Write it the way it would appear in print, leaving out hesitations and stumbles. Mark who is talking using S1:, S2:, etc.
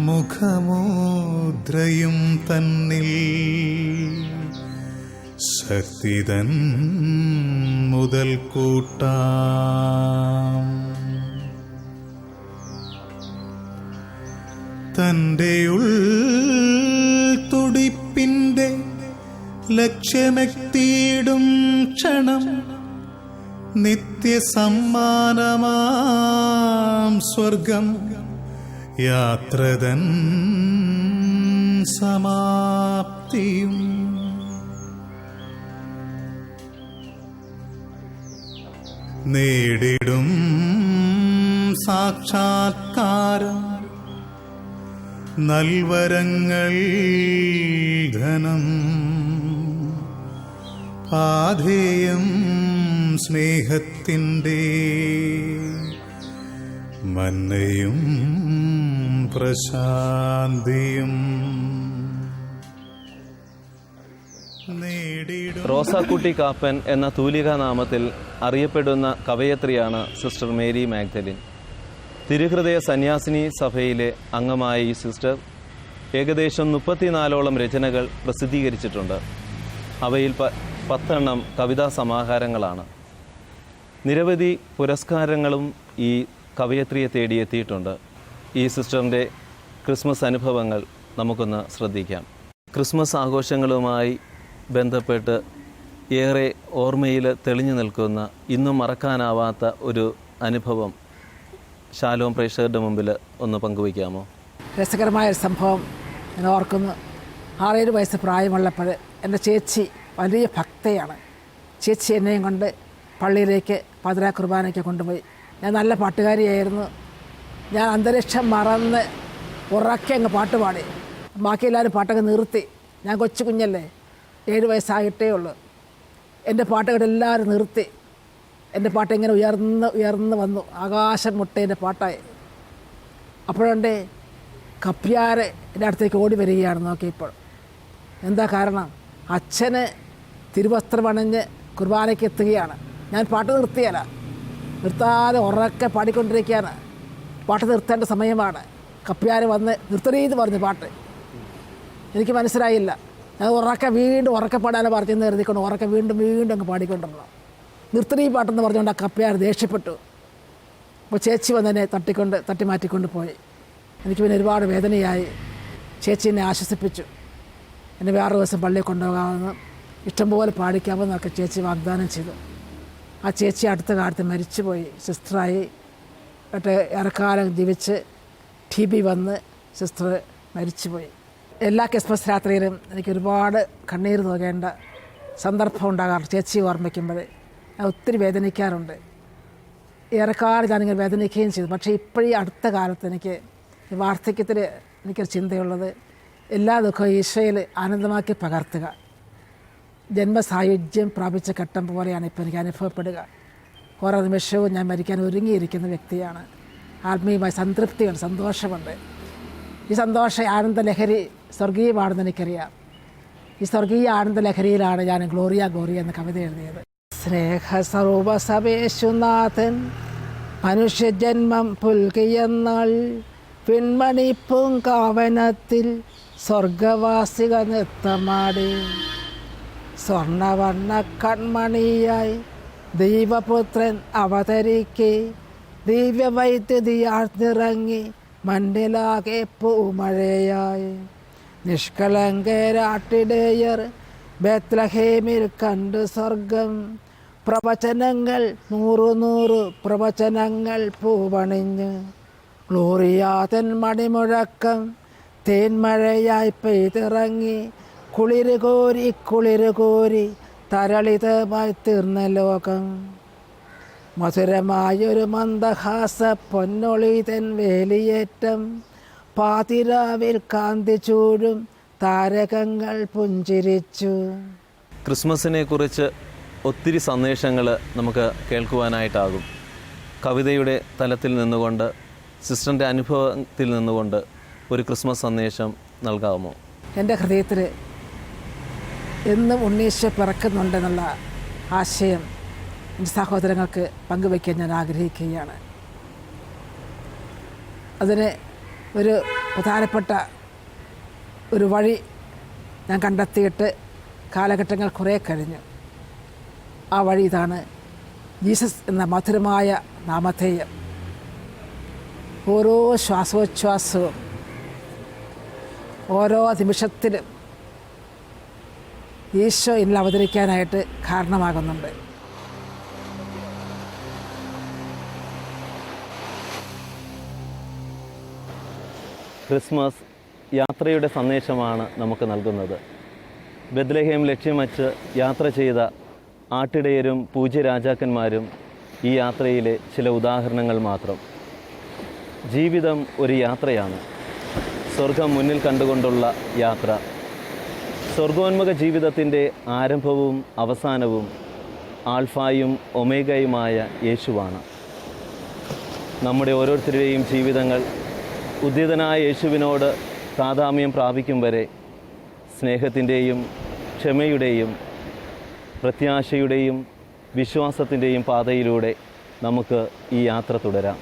S1: മുഖമുദ്രയും തന്നിൽ ശക്തിതൻ മുതൽ കൂട്ടാം. തൻ്റെ ഉൾത്തുടിപ്പിൻ്റെ ലക്ഷ്യമെത്തിയിടും ക്ഷണം നിത്യസമ്മാനമാം സ്വർഗം യാത്രതൻ സമാപ്തിയും. നേടിടും സാക്ഷാത്കാരം നൽവരങ്ങൾ ധനം പാഥേയം സ്നേഹത്തിൻ്റെ മന്നയും പ്രശാന്തിയും.
S2: റോസാക്കുട്ടി കാപ്പൻ എന്ന തൂലികാ നാമത്തിൽ അറിയപ്പെടുന്ന കവയത്രിയാണ് സിസ്റ്റർ മേരി മാഗ്ദലിൻ. തിരുഹൃദയ സന്യാസിനി സഭയിലെ അംഗമായ ഈ സിസ്റ്റർ ഏകദേശം 34ഓളം രചനകൾ പ്രസിദ്ധീകരിച്ചിട്ടുണ്ട്. അവയിൽ 10 കവിതാ സമാഹാരങ്ങളാണ്. നിരവധി പുരസ്കാരങ്ങളും ഈ കവയത്രിയെ തേടിയെത്തിയിട്ടുണ്ട്. ഈ സിസ്റ്ററിൻ്റെ ക്രിസ്മസ് അനുഭവങ്ങൾ നമുക്കൊന്ന് ശ്രദ്ധിക്കാം. ക്രിസ്മസ് ആഘോഷങ്ങളുമായി ബന്ധപ്പെട്ട് ഏറെ ഓർമ്മയിൽ തെളിഞ്ഞു നിൽക്കുന്ന, ഇന്നും മറക്കാനാവാത്ത ഒരു അനുഭവം ശാലോം പ്രേക്ഷകരുടെ മുമ്പിൽ ഒന്ന് പങ്കുവയ്ക്കാമോ?
S3: രസകരമായൊരു സംഭവം ഞാൻ ഓർക്കുന്നു. 6-7 വയസ്സ് പ്രായമുള്ളപ്പോൾ എൻ്റെ ചേച്ചി വലിയ ഭക്തയാണ്. ചേച്ചി എന്നെയും കൊണ്ട് പള്ളിയിലേക്ക് പാതിരാ കുർബാനയ്ക്ക് കൊണ്ടുപോയി. ഞാൻ നല്ല പാട്ടുകാരിയായിരുന്നു. ഞാൻ അന്തരീക്ഷം മറന്ന് ഉറക്കെ അങ്ങ് പാട്ട് പാടി. ബാക്കി എല്ലാവരും പാട്ടൊക്കെ നിർത്തി. ഞാൻ കൊച്ചു കുഞ്ഞല്ലേ, 7 വയസ്സായിട്ടേ ഉള്ളൂ. എൻ്റെ പാട്ടുകൾ എല്ലാവരും നിർത്തി. എൻ്റെ പാട്ട് ഇങ്ങനെ ഉയർന്ന് വന്നു. ആകാശം മുട്ടേൻ്റെ പാട്ടായി. അപ്പോഴുണ്ട് കപ്പ്യാർ എൻ്റെ അടുത്തേക്ക് ഓടി വരികയാണ്. നോക്കിയപ്പോൾ എന്താ കാരണം? അച്ഛന് തിരുവസ്ത്രമണിഞ്ഞ് കുർബാനയ്ക്ക് എത്തുകയാണ്. ഞാൻ പാട്ട് നിർത്തിയല്ല, നിർത്താതെ ഉറക്കെ പാടിക്കൊണ്ടിരിക്കുകയാണ്. പാട്ട് നിർത്തേണ്ട സമയമാണ്. കപ്പ്യാർ വന്ന് നിർത്തണീന്ന് പറഞ്ഞു പാട്ട്. എനിക്ക് മനസ്സിലായില്ല. ഞാൻ വീണ്ടും ഉറക്കെ പാടാനും പറഞ്ഞെന്ന് കരുതിക്കൊണ്ട് ഉറക്കെ വീണ്ടും അങ്ങ് പാടിക്കൊണ്ടിരുന്നു. നിർത്തണീ പാട്ടെന്ന് പറഞ്ഞുകൊണ്ട് ആ കപ്പ്യാർ ദേഷ്യപ്പെട്ടു. അപ്പോൾ ചേച്ചി വന്നെന്നെ തട്ടി മാറ്റിക്കൊണ്ട് പോയി. എനിക്ക് പിന്നെ ഒരുപാട് വേദനയായി. ചേച്ചി എന്നെ ആശ്വസിപ്പിച്ചു. എന്നെ വേറെ ദിവസം പള്ളിയിൽ കൊണ്ടുപോകാമെന്ന്, ഇഷ്ടംപോലെ പാടിക്കാമെന്നൊക്കെ ചേച്ചി വാഗ്ദാനം ചെയ്തു. ആ ചേച്ചി അടുത്ത കാലത്ത് മരിച്ചുപോയി. സിസ്റ്ററായി ഏറെക്കാലം ജീവിച്ച് TB വന്ന് സിസ്റ്റർ മരിച്ചുപോയി. എല്ലാ ക്രിസ്മസ് രാത്രിയിലും എനിക്ക് ഒരുപാട് കണ്ണീർ തോകേണ്ട സന്ദർഭം ഉണ്ടാകാറുണ്ട്. ചേച്ചി ഓർമ്മിക്കുമ്പോൾ ഞാൻ ഒത്തിരി വേദനിക്കാറുണ്ട്. ഏറെക്കാലം ഞാനിങ്ങനെ വേദനിക്കുകയും ചെയ്തു. പക്ഷേ ഇപ്പോഴീ അടുത്ത കാലത്ത് എനിക്ക് വാർദ്ധക്യത്തിൽ എനിക്കൊരു ചിന്തയുള്ളത്, എല്ലാ ദുഃഖവും ഈശോയിൽ ആനന്ദമാക്കി പകർത്തുക. ജന്മസായുജ്യം പ്രാപിച്ച ഘട്ടം പോലെയാണ് ഇപ്പോൾ എനിക്ക് അനുഭവപ്പെടുക. ഓരോ നിമിഷവും ഞാൻ മരിക്കാൻ ഒരുങ്ങിയിരിക്കുന്ന വ്യക്തിയാണ്. ആത്മീയമായ സംതൃപ്തിയുണ്ട്, സന്തോഷമുണ്ട്. ഈ സന്തോഷ ആനന്ദ ലഹരി സ്വർഗീയമാണെന്ന് എനിക്കറിയാം. ഈ സ്വർഗീയ ആനന്ദ ലഹരിയിലാണ് ഞാൻ ഗ്ലോറിയ എന്ന കവിത എഴുതിയത്. സ്നേഹസ്വരൂപ സവേശുനാഥൻ മനുഷ്യജന്മം പുൽകിയെന്നാൾ പിൺമണി പൂങ്കാവനത്തിൽ സ്വർഗവാസിക നൃത്തമാടി. സ്വർണവർണ്ണ കൺമണിയായി ദൈവപുത്രൻ അവതരിക്കെ ദിവ്യവൈദ്യുതിയാർന്നിറങ്ങി മണ്ണിലാകെ പൂമഴയായി. നിഷ്കളങ്കരാട്ടിടയർ ബേത്ലഹേമിൽ കണ്ടു സ്വർഗം. പ്രവചനങ്ങൾ 100 പ്രവചനങ്ങൾ പൂവണിഞ്ഞ് ഗ്ലോറിയാതൻ മണിമുഴക്കം തേന്മഴയായി പെയ്തിറങ്ങി. കുളിര് കോരി തരളിതമായി തീർന്ന ലോകം. മധുരമായൊരു മന്ദഹാസ പൊന്നൊളിതൻ വേലിയേറ്റം. പാതിരാവിൽ കാന്തി ചൂടും താരകങ്ങൾ പുഞ്ചിരിച്ചു.
S2: ക്രിസ്മസിനെ കുറിച്ച് ഒത്തിരി സന്ദേശങ്ങൾ നമുക്ക് കേൾക്കുവാനായിട്ടാകും. കവിതയുടെ തലത്തിൽ നിന്നുകൊണ്ട്, സിസ്റ്ററിൻ്റെ അനുഭവത്തിൽ നിന്നുകൊണ്ട് ഒരു ക്രിസ്മസ് സന്ദേശം നൽകാമോ?
S3: എൻ്റെ ഹൃദയത്തിൽ എന്നും ഉണ്ണീശോ പിറക്കുന്നുണ്ടെന്നുള്ള ആശയം എൻ്റെ സഹോദരങ്ങൾക്ക് പങ്കുവയ്ക്കാൻ ഞാൻ ആഗ്രഹിക്കുകയാണ്. അതിന് ഒരു പ്രധാനപ്പെട്ട ഒരു വഴി ഞാൻ കണ്ടെത്തിയിട്ട് കാലഘട്ടങ്ങൾ കുറേ കഴിഞ്ഞു. ആ വഴി ഇതാണ്: ജീസസ് എന്ന മധുരമായ നാമധേയം. ഓരോ ശ്വാസോച്ഛ്വാസവും, ഓരോ നിമിഷത്തിലും ഈശോ എന്നിൽ അവതരിക്കാനായിട്ട് കാരണമാകുന്നുണ്ട്.
S2: ക്രിസ്മസ് യാത്രയുടെ സന്ദേശമാണ് നമുക്ക് നൽകുന്നത്. ബെത്ലഹേം ലക്ഷ്യം വച്ച് യാത്ര ചെയ്ത ആട്ടിടയരും പൂജ്യരാജാക്കന്മാരും ഈ യാത്രയിലെ ചില ഉദാഹരണങ്ങൾ മാത്രം. ജീവിതം ഒരു യാത്രയാണ്. സ്വർഗം മുന്നിൽ കണ്ടുകൊണ്ടുള്ള യാത്ര. സ്വർഗോന്മുഖ ജീവിതത്തിൻ്റെ ആരംഭവും അവസാനവും ആൽഫായും ഒമേഗയുമായ യേശുവാണ്. നമ്മുടെ ഓരോരുത്തരുടെയും ജീവിതങ്ങൾ ഉദ്ധിതനായ യേശുവിനോട് താദാമ്യം പ്രാപിക്കും വരെ സ്നേഹത്തിൻ്റെയും ക്ഷമയുടെയും പ്രത്യാശയുടെയും വിശ്വാസത്തിൻ്റെയും പാതയിലൂടെ നമുക്ക് ഈ യാത്ര തുടരാം.